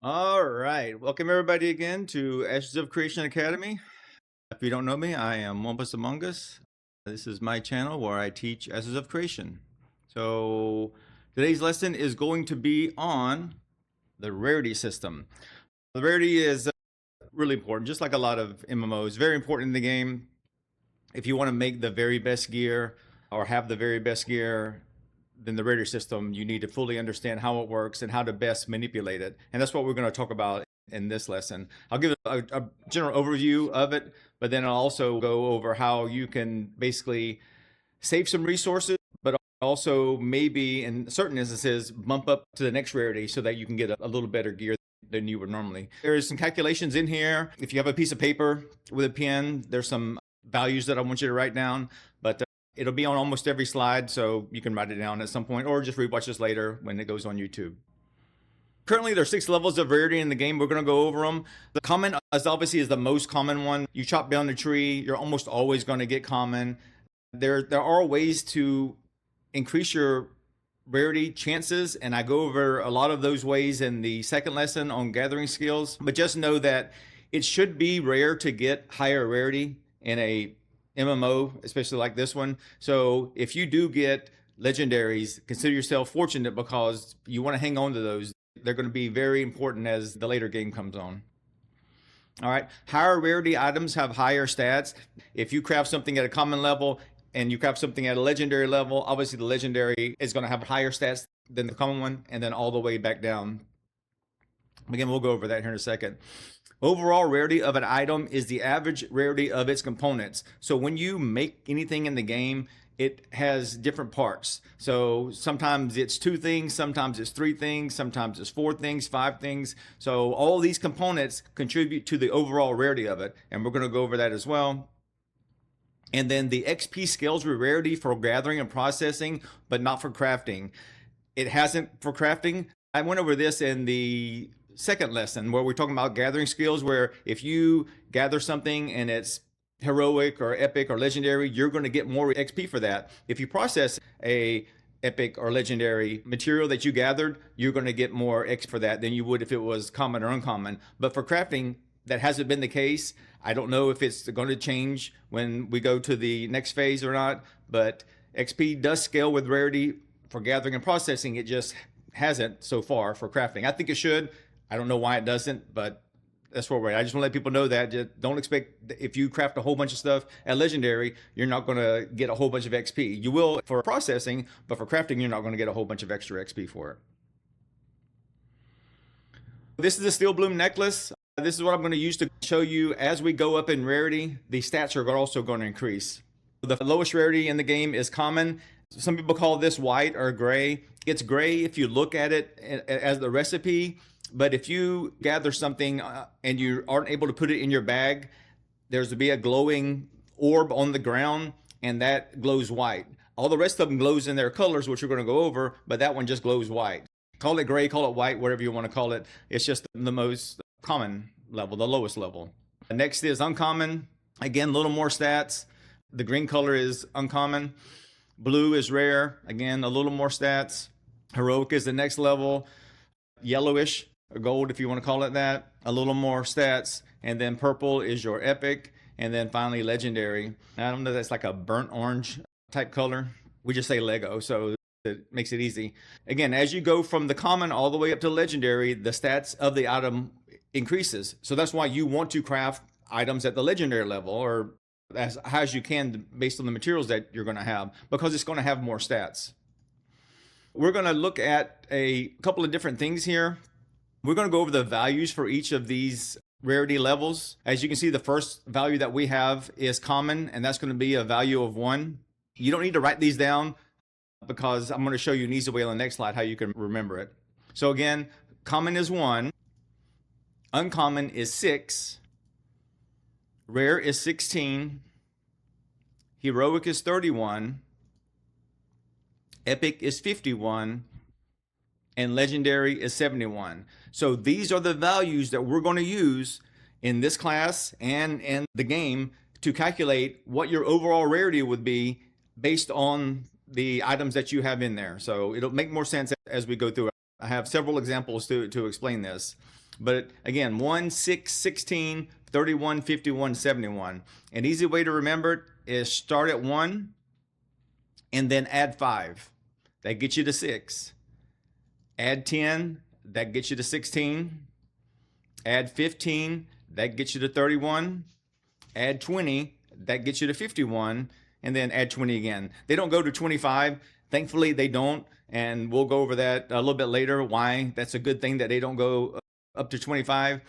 All right. Welcome everybody again to Ashes of Creation Academy. If you don't know me, I am Wampus Among Us. This is my channel where I teach Ashes of Creation. So today's lesson is going to be on the Rarity System. The Rarity is really important, just like a lot of MMOs. Very important in the game. If you want to make the very best gear or have the very best gear, then the Rarity System, you need to fully understand how it works and how to best manipulate it. And that's what we're going to talk about in this lesson. I'll give a general overview of it, but then I'll also go over how you can basically save some resources, but also maybe in certain instances bump up to the next rarity so that you can get a little better gear than you would normally. There's some calculations in here. If you have a piece of paper with a pen, there's some values that I want you to write down, but it'll be on almost every slide, so you can write it down at some point or just rewatch this later when it goes on YouTube. Currently, there are 6 levels of rarity in the game. We're going to go over them. The common is obviously the most common one. You chop down the tree, you're almost always going to get common. There are ways to increase your rarity chances, and I go over a lot of those ways in the second lesson on gathering skills. But just know that it should be rare to get higher rarity in a MMO, especially like this one. So if you do get legendaries, consider yourself fortunate because you want to hang on to those. They're going to be very important as the later game comes on. All right, higher rarity items have higher stats. If you craft something at a common level and you craft something at a legendary level, obviously the legendary is going to have higher stats than the common one, and then all the way back down. Again, we'll go over that here in a second. Overall rarity of an item is the average rarity of its components. So when you make anything in the game, it has different parts. So sometimes it's 2 things, sometimes it's 3 things, sometimes it's 4 things, 5 things. So all these components contribute to the overall rarity of it. And we're going to go over that as well. And then the XP scales with rarity for gathering and processing, but not for crafting. It hasn't for crafting. I went over this in the second lesson where we're talking about gathering skills, where if you gather something and it's heroic or epic or legendary, you're going to get more XP for that. If you process a epic or legendary material that you gathered, you're going to get more X for that than you would if it was common or uncommon. But for crafting, that hasn't been the case. I don't know if it's going to change when we go to the next phase or not, but XP does scale with rarity for gathering and processing. It just hasn't so far for crafting. I think it should. I don't know why it doesn't, but that's where we're at. I just want to let people know that. Just don't expect if you craft a whole bunch of stuff at legendary, you're not going to get a whole bunch of XP. You will for processing, but for crafting, you're not going to get a whole bunch of extra XP for it. This is a steel bloom necklace. This is what I'm going to use to show you as we go up in rarity, the stats are also going to increase. The lowest rarity in the game is common. Some people call this white or gray. It's gray if you look at it as the recipe, but if you gather something and you aren't able to put it in your bag, there's to be a glowing orb on the ground and that glows white. All the rest of them glows in their colors, which we're going to go over, but that one just glows white. Call it gray, call it white, whatever you want to call it. It's just the most common level, the lowest level. Next is uncommon. Again, a little more stats. The green color is uncommon. Blue is rare. Again, a little more stats. Heroic is the next level. Yellowish, or gold if you want to call it that. A little more stats. And then purple is your epic. And then finally legendary. I don't know, that's like a burnt orange type color. We just say Lego, so it makes it easy. Again, as you go from the common all the way up to legendary, the stats of the item increases. So that's why you want to craft items at the legendary level or as high as you can based on the materials that you're going to have, because it's going to have more stats. We're going to look at a couple of different things here. We're going to go over the values for each of these rarity levels. As you can see, the first value that we have is common, and that's going to be a value of 1. You don't need to write these down because I'm going to show you an easy way on the next slide how you can remember it. So again, common is 1, uncommon is 6, rare is 16, heroic is 31, epic is 51, and legendary is 71. So these are the values that we're going to use in this class and in the game to calculate what your overall rarity would be based on the items that you have in there. So it'll make more sense as we go through it. I have several examples to explain this. But again, 1, 6, 16, 31, 51, 71. An easy way to remember it is start at 1 and then add 5. That gets you to 6. Add 10, that gets you to 16. Add 15, that gets you to 31. Add 20, that gets you to 51. And then add 20 again. They don't go to 25. Thankfully, they don't. And we'll go over that a little bit later, why that's a good thing that they don't go up to 25.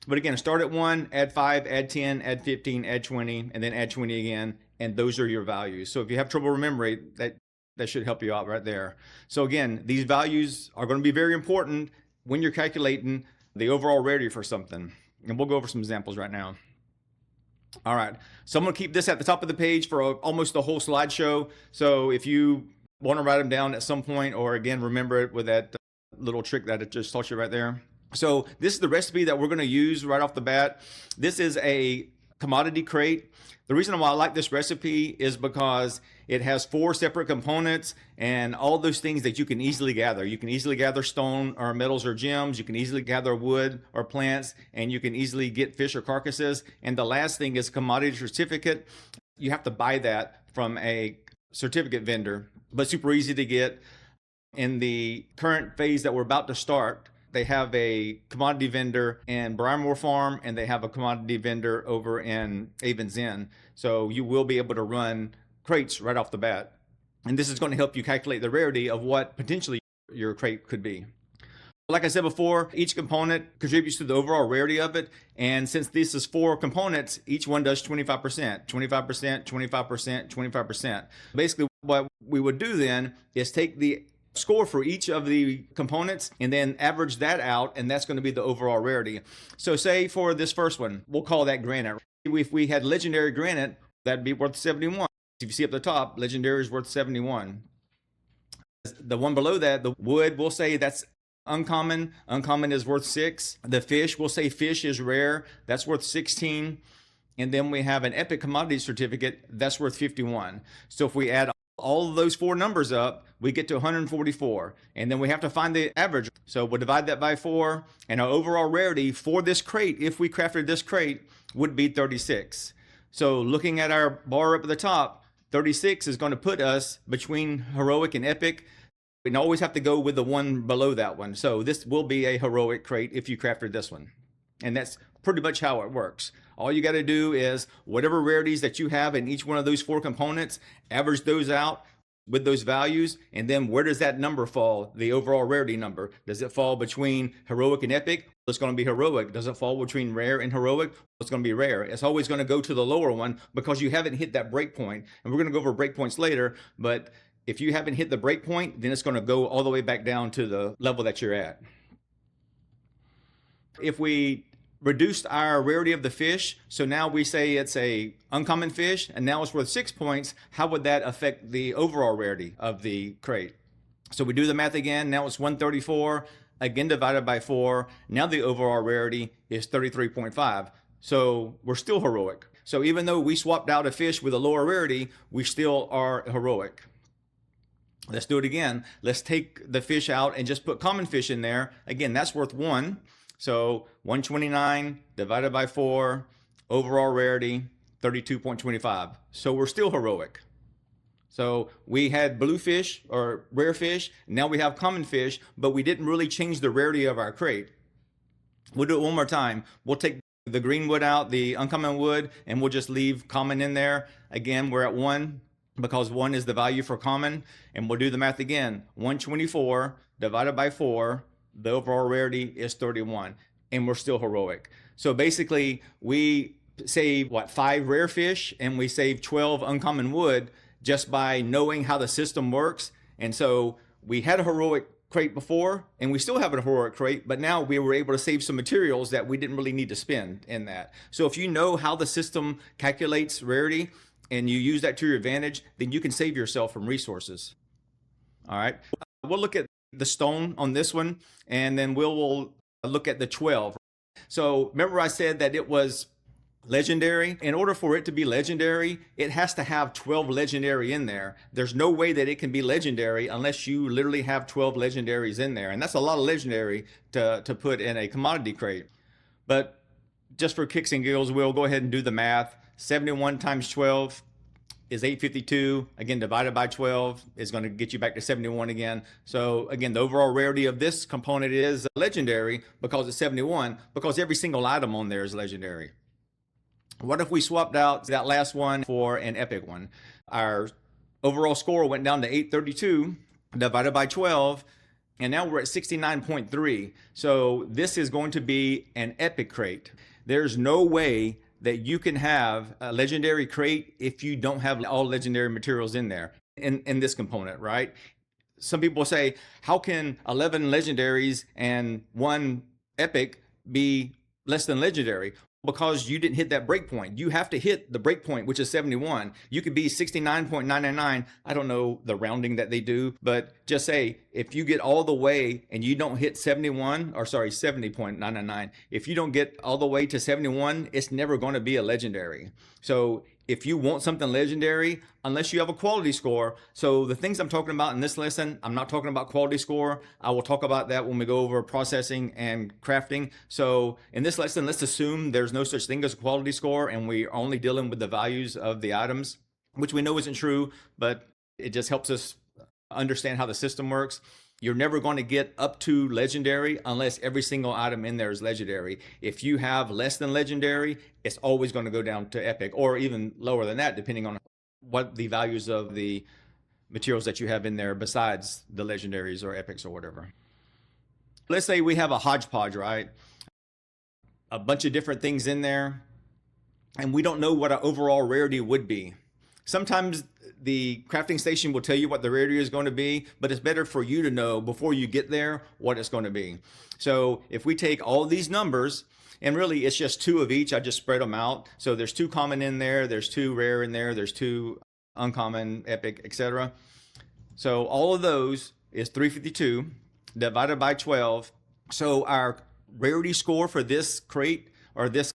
But again, start at 1, add 5, add 10, add 15, add 20, and then add 20 again. And those are your values. So if you have trouble remembering, that should help you out right there. So again, these values are going to be very important when you're calculating the overall rarity for something. And we'll go over some examples right now. All right, so I'm going to keep this at the top of the page for almost the whole slideshow. So if you want to write them down at some point, or again, remember it with that little trick that I just taught you right there. So this is the recipe that we're going to use right off the bat. This is a commodity crate. The reason why I like this recipe is because it has 4 separate components and all those things that you can easily gather. You can easily gather stone or metals or gems. You can easily gather wood or plants, and you can easily get fish or carcasses. And the last thing is a commodity certificate. You have to buy that from a certificate vendor, but super easy to get. In the current phase that we're about to start, they have a commodity vendor in Briarmore Farm, and they have a commodity vendor over in Avon's Inn. So you will be able to run crates right off the bat. And this is going to help you calculate the rarity of what potentially your crate could be. Like I said before, each component contributes to the overall rarity of it. And since this is 4 components, each one does 25%, 25%, 25%, 25%. Basically, what we would do then is take the score for each of the components and then average that out, and that's going to be the overall rarity. So say for this first one, we'll call that granite. If we had legendary granite, that'd be worth 71. If you see up the top, legendary is worth 71. The one below that, the wood, we'll say that's uncommon. Uncommon is worth 6. The fish, we'll say fish is rare. That's worth 16. And then we have an epic commodity certificate. That's worth 51. So if we add all of those 4 numbers up, we get to 144. And then we have to find the average. So we'll divide that by 4. And our overall rarity for this crate, if we crafted this crate, would be 36. So looking at our bar up at the top, 36 is going to put us between heroic and epic. We always have to go with the one below that one. So this will be a heroic crate if you crafted this one. And that's pretty much how it works. All you got to do is whatever rarities that you have in each one of those 4 components, average those out with those values, and then where does that number fall, the overall rarity number? Does it fall between heroic and epic? It's going to be heroic. Does it fall between rare and heroic? It's going to be rare. It's always going to go to the lower one because you haven't hit that breakpoint. And we're going to go over breakpoints later, but if you haven't hit the breakpoint, then it's going to go all the way back down to the level that you're at. If we reduced our rarity of the fish, so now we say it's a uncommon fish and now it's worth 6 points, how would that affect the overall rarity of the crate? So we do the math again. Now it's 134, again divided by 4. Now the overall rarity is 33.5. So we're still heroic. So even though we swapped out a fish with a lower rarity, we still are heroic. Let's do it again. Let's take the fish out and just put common fish in there. Again, that's worth 1. So 129 divided by 4, overall rarity, 32.25. So we're still heroic. So we had blue fish or rare fish. Now we have common fish, but we didn't really change the rarity of our crate. We'll do it one more time. We'll take the green wood out, the uncommon wood, and we'll just leave common in there. Again, we're at 1 because 1 is the value for common. And we'll do the math again. 124 divided by 4. The overall rarity is 31, and we're still heroic. So basically, we save, 5 rare fish, and we save 12 uncommon wood just by knowing how the system works. And so we had a heroic crate before, and we still have a heroic crate, but now we were able to save some materials that we didn't really need to spend in that. So if you know how the system calculates rarity, and you use that to your advantage, then you can save yourself from resources. All right, we'll look at the stone on this one, and then we'll look at the 12. So remember I said that it was legendary. In order for it to be legendary, it has to have 12 legendary in there. There's no way that it can be legendary unless you literally have 12 legendaries in there. And that's a lot of legendary to put in a commodity crate. But just for kicks and giggles, we'll go ahead and do the math. 71 times 12 is 852. Again, divided by 12 is going to get you back to 71 again. So again, the overall rarity of this component is legendary because it's 71, because every single item on there is legendary. What if we swapped out that last one for an epic one? Our overall score went down to 832 divided by 12, and now we're at 69.3. So this is going to be an epic crate. There's no way that you can have a legendary crate if you don't have all legendary materials in there in this component, right? Some people say, how can 11 legendaries and 1 epic be less than legendary? Because you didn't hit that breakpoint. You have to hit the breakpoint, which is 71. You could be 69.999. I don't know the rounding that they do, but just say if you get all the way and you don't hit 70.999, if you don't get all the way to 71, it's never going to be a legendary. So if you want something legendary, unless you have a quality score. So the things I'm talking about in this lesson, I'm not talking about quality score. I will talk about that when we go over processing and crafting. So in this lesson, let's assume there's no such thing as a quality score and we're only dealing with the values of the items, which we know isn't true, but it just helps us understand how the system works. You're never going to get up to legendary unless every single item in there is legendary. If you have less than legendary, it's always going to go down to epic, or even lower than that, depending on what the values of the materials that you have in there besides the legendaries or epics or whatever. Let's say we have a hodgepodge, right? A bunch of different things in there, and we don't know what our overall rarity would be. Sometimes the crafting station will tell you what the rarity is going to be, but it's better for you to know before you get there what it's going to be. So if we take all these numbers, and really it's just 2 of each, I just spread them out. So there's 2 common in there, there's 2 rare in there, there's 2 uncommon, epic, etc. So all of those is 352 divided by 12. So our rarity score for this crate, or this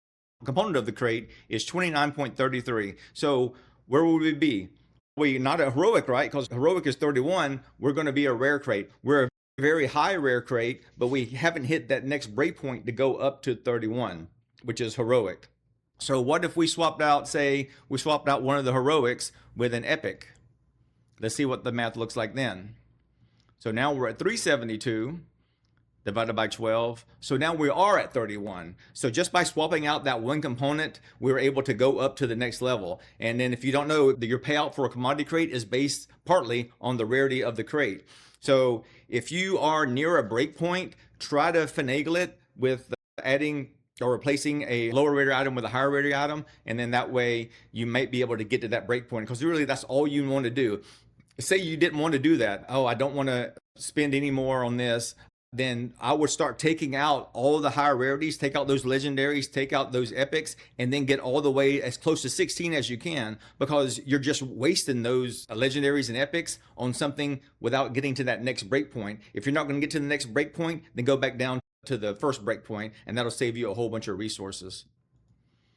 component of the crate, is 29.33. So where would we be? We're not a heroic, right? Because heroic is 31. We're going to be a rare crate. We're a very high rare crate, but we haven't hit that next breakpoint to go up to 31, which is heroic. So what if we swapped out, say, we swapped out one of the heroics with an epic? Let's see what the math looks like then. So now we're at 372 divided by 12. So now we are at 31. So just by swapping out that one component, we were able to go up to the next level. And then if you don't know, your payout for a commodity crate is based partly on the rarity of the crate. So if you are near a breakpoint, try to finagle it with adding or replacing a lower rarity item with a higher rarity item. And then that way you might be able to get to that breakpoint, because really that's all you want to do. Say you didn't want to do that. Oh, I don't want to spend any more on this. Then I would start taking out all the higher rarities, take out those legendaries, take out those epics, and then get all the way as close to 16 as you can, because you're just wasting those legendaries and epics on something without getting to that next breakpoint. If you're not going to get to the next breakpoint, then go back down to the first breakpoint, and that'll save you a whole bunch of resources.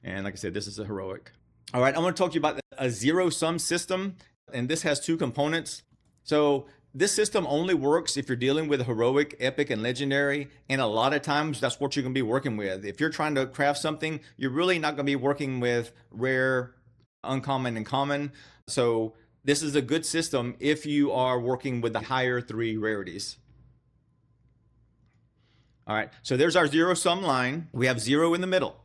And like I said, this is a heroic. All right, I'm going to talk to you about a zero-sum system, and this has 2 components. So this system only works if you're dealing with heroic, epic, and legendary, and a lot of times that's what you're going to be working with. If you're trying to craft something, you're really not going to be working with rare, uncommon, and common. So this is a good system if you are working with the higher 3 rarities. All right, so there's our zero-sum line. We have 0 in the middle.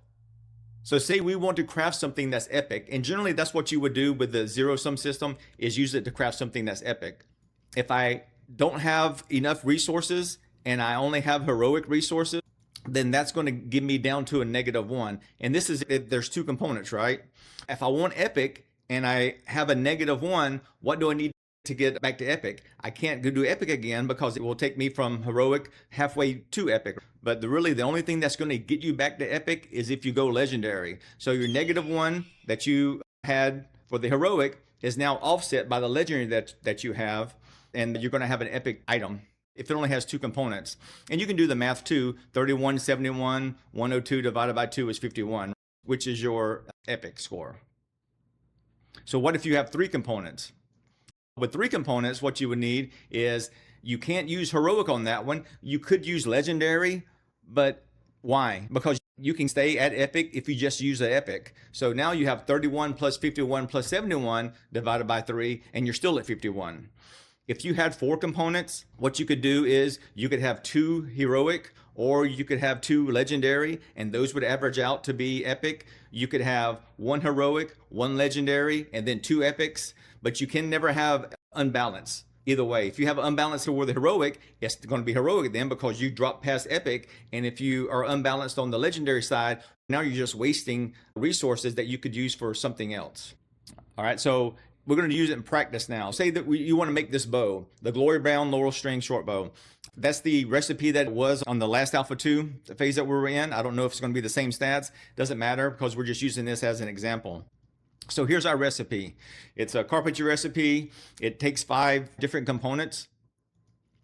So say we want to craft something that's epic, and generally that's what you would do with the zero-sum system, is use it to craft something that's epic. If I don't have enough resources and I only have heroic resources, then that's going to give me down to a -1. And this is if there's 2 components, right? If I want epic and I have a -1, what do I need to get back to epic? I can't go do epic again because it will take me from heroic halfway to epic. But really the only thing that's going to get you back to epic is if you go legendary. So your -1 that you had for the heroic is now offset by the legendary that you have, and you're going to have an epic item if it only has 2 components. And you can do the math too. 31, 71, 102 divided by 2 is 51. which is your epic score. So what if you have 3 components? With 3 components, what you would need is, you can't use heroic on that one. You could use legendary, but why? Because you can stay at epic if you just use the epic. So now you have 31 plus 51 plus 71 divided by 3, and you're still at 51. If you had 4 components, what you could do is you could have 2 heroic, or you could have 2 legendary, and those would average out to be epic. You could have 1 heroic, 1 legendary, and then 2 epics, but you can never have unbalance. Either way, if you have an unbalanced toward the heroic, it's going to be heroic then, because you drop past epic. And if you are unbalanced on the legendary side, now you're just wasting resources that you could use for something else. All right, so we're going to use it in practice now. Say that you want to make this bow, the Glory Brown Laurel String Short Bow. That's the recipe that was on the last Alpha 2 phase that we were in. I don't know if it's going to be the same stats. Doesn't matter, because we're just using this as an example. So here's our recipe. It's a carpentry recipe. It takes 5 different components.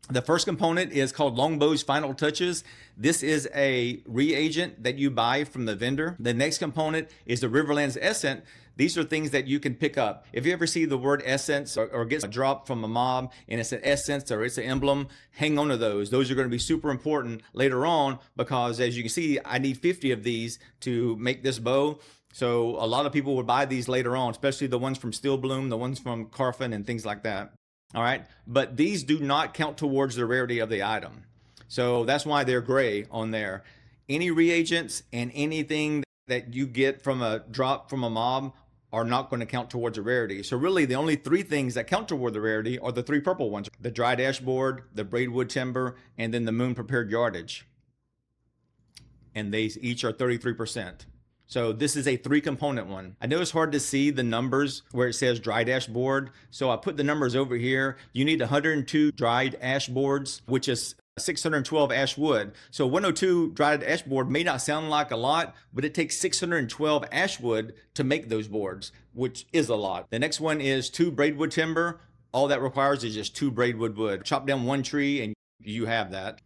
The first component is called Longbow's Final Touches. This is a reagent that you buy from the vendor. The next component is the Riverlands Essence. These are things that you can pick up. If you ever see the word essence or get a drop from a mob and it's an essence or it's an emblem, hang on to those. Those are going to be super important later on, because as you can see, I need 50 of these to make this bow. So a lot of people would buy these later on, especially the ones from Steel Bloom, the ones from Carfin and things like that. All right, but these do not count towards the rarity of the item. So that's why they're gray on there. Any reagents and anything that you get from a drop from a mob are not going to count towards a rarity. So really the only 3 things that count toward the rarity are the 3 purple ones: the dried ash board, the braidwood timber, and then the moon prepared yardage. And they each are 33%. So this is a 3 component one. I know it's hard to see the numbers where it says dried ash board, so I put the numbers over here. You need 102 dried ash boards, which is 612 ash wood. So 102 dried ash board may not sound like a lot, but it takes 612 ash wood to make those boards, which is a lot. The next one is 2 braidwood timber. All that requires is just 2 braidwood wood. Chop down 1 tree and you have that.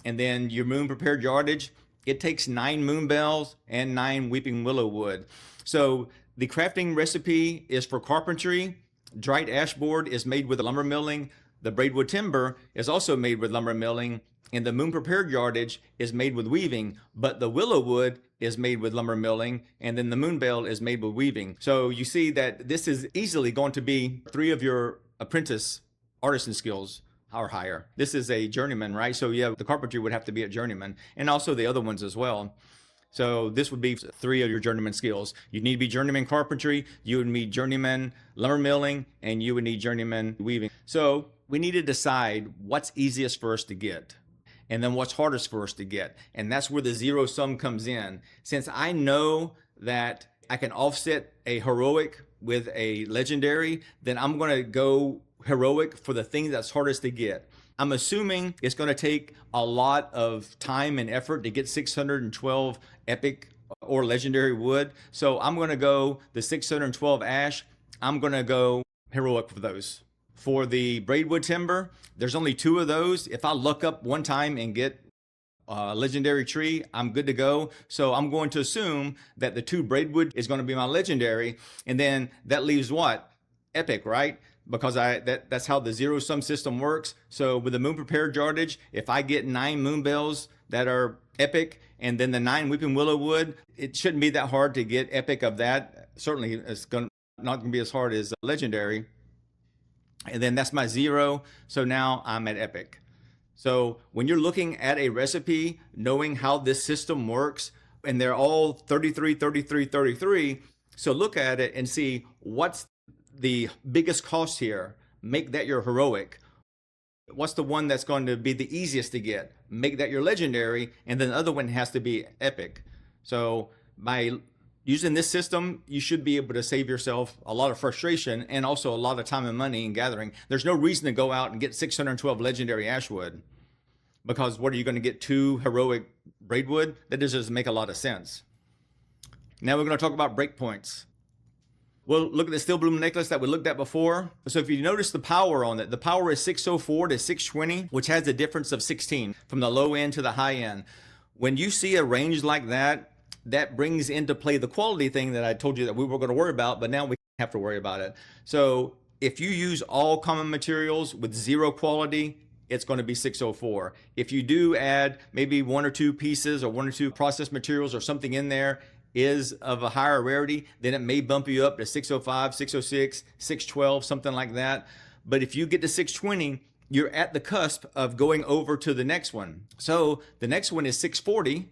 And then your moon prepared yardage. It takes 9 moon bells and 9 weeping willow wood. So the crafting recipe is for carpentry. Dried ash board is made with lumber milling. The braidwood timber is also made with lumber milling. And the moon prepared yardage is made with weaving, but the willow wood is made with lumber milling, and then the moon bell is made with weaving. So you see that this is easily going to be 3 of your apprentice artisan skills or higher. This is a journeyman, right? So yeah, the carpentry would have to be a journeyman, and also the other ones as well. So this would be 3 of your journeyman skills. You need to be journeyman carpentry, you would need journeyman lumber milling, and you would need journeyman weaving. So we need to decide what's easiest for us to get, and then what's hardest for us to get. And that's where the zero sum comes in. Since I know that I can offset a heroic with a legendary, then I'm gonna go heroic for the thing that's hardest to get. I'm assuming it's going to take a lot of time and effort to get 612 epic or legendary wood. So I'm going to go the 612 ash. I'm going to go heroic for those. For the braidwood timber, there's only 2 of those. If I luck up one time and get a legendary tree, I'm good to go. So I'm going to assume that the 2 braidwood is going to be my legendary. And then that leaves what? Epic, right? Because that's how the zero sum system works. So with the moon prepared yardage, if I get 9 moon bells that are epic and then the 9 weeping willow wood, it shouldn't be that hard to get epic of that. Certainly it's not gonna be as hard as legendary. And then that's my 0. So now I'm at epic. So when you're looking at a recipe, knowing how this system works, and they're all 33, 33, 33. So look at it and see what's the biggest cost here. Make that your heroic. What's the one that's going to be the easiest to get? Make that your legendary, and then the other one has to be epic. So by using this system, you should be able to save yourself a lot of frustration and also a lot of time and money in gathering. There's no reason to go out and get 612 legendary ashwood, because what are you going to get 2 heroic braidwood? That doesn't make a lot of sense. Now we're going to talk about breakpoints. Well, look at the Steel Bloom necklace that we looked at before. So if you notice the power on it, the power is 604 to 620, which has a difference of 16 from the low end to the high end. When you see a range like that, that brings into play the quality thing that I told you that we were going to worry about, but now we have to worry about it. So if you use all common materials with 0 quality, it's going to be 604. If you do add maybe 1 or 2 pieces or 1 or 2 processed materials or something in there is of a higher rarity, then it may bump you up to 605, 606, 612, something like that. But if you get to 620, you're at the cusp of going over to the next one. So the next one is 640.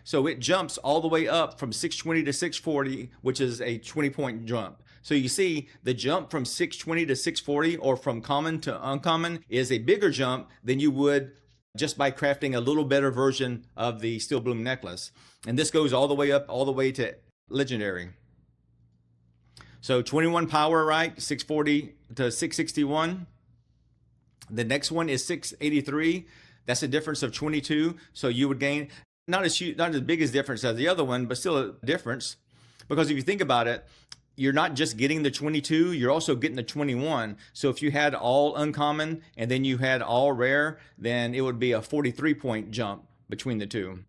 So it jumps all the way up from 620 to 640, which is a 20-point jump. So you see the jump from 620 to 640 or from common to uncommon is a bigger jump than you would just by crafting a little better version of the Steel Bloom necklace. And this goes all the way up, all the way to legendary. So 21 power, right? 640 to 661. The next one is 683. That's a difference of 22. So you would gain not as big as difference as the other one, but still a difference. Because if you think about it, you're not just getting the 22, you're also getting the 21. So if you had all uncommon and then you had all rare, then it would be a 43-point jump between the two.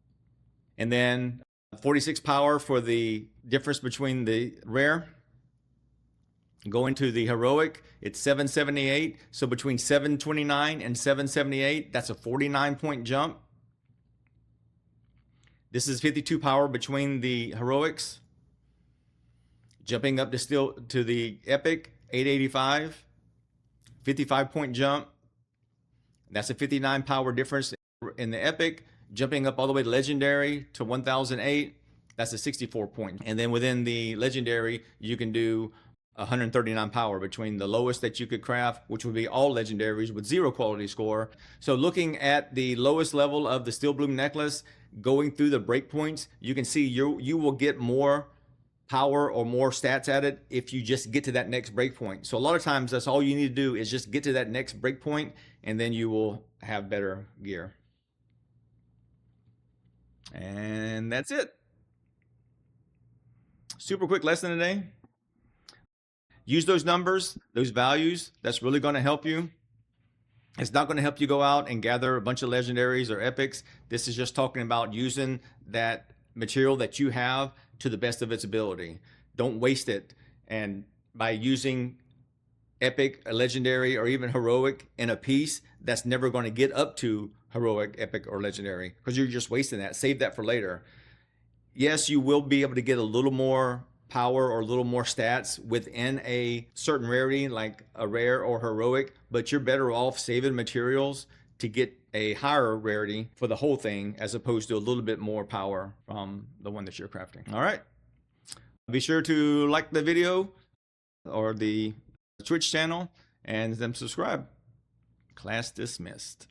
And then 46 power for the difference between the rare. Going to the heroic, it's 778. So between 729 and 778, that's a 49-point jump. This is 52 power between the heroics. Jumping up to the epic, 885, 55-point jump. That's a 59 power difference in the epic. Jumping up all the way to legendary to 1008, that's a 64-point. And then within the legendary, you can do 139 power between the lowest that you could craft, which would be all legendaries with 0 quality score. So looking at the lowest level of the Steel Bloom necklace, going through the breakpoints, you can see you will get more power or more stats at it if you just get to that next breakpoint. So a lot of times that's all you need to do is just get to that next breakpoint, and then you will have better gear. And that's it. Super quick lesson today. Use those numbers, those values. That's really going to help you. It's not going to help you go out and gather a bunch of legendaries or epics. This is just talking about using that material that you have to the best of its ability. Don't waste it. And by using epic, a legendary, or even heroic in a piece, that's never going to get up to heroic, epic, or legendary, because you're just wasting that. Save that for later. Yes, you will be able to get a little more power or a little more stats within a certain rarity, like a rare or heroic, but you're better off saving materials to get a higher rarity for the whole thing, as opposed to a little bit more power from the one that you're crafting. All right. Be sure to like the video or the Twitch channel and then subscribe. Class dismissed.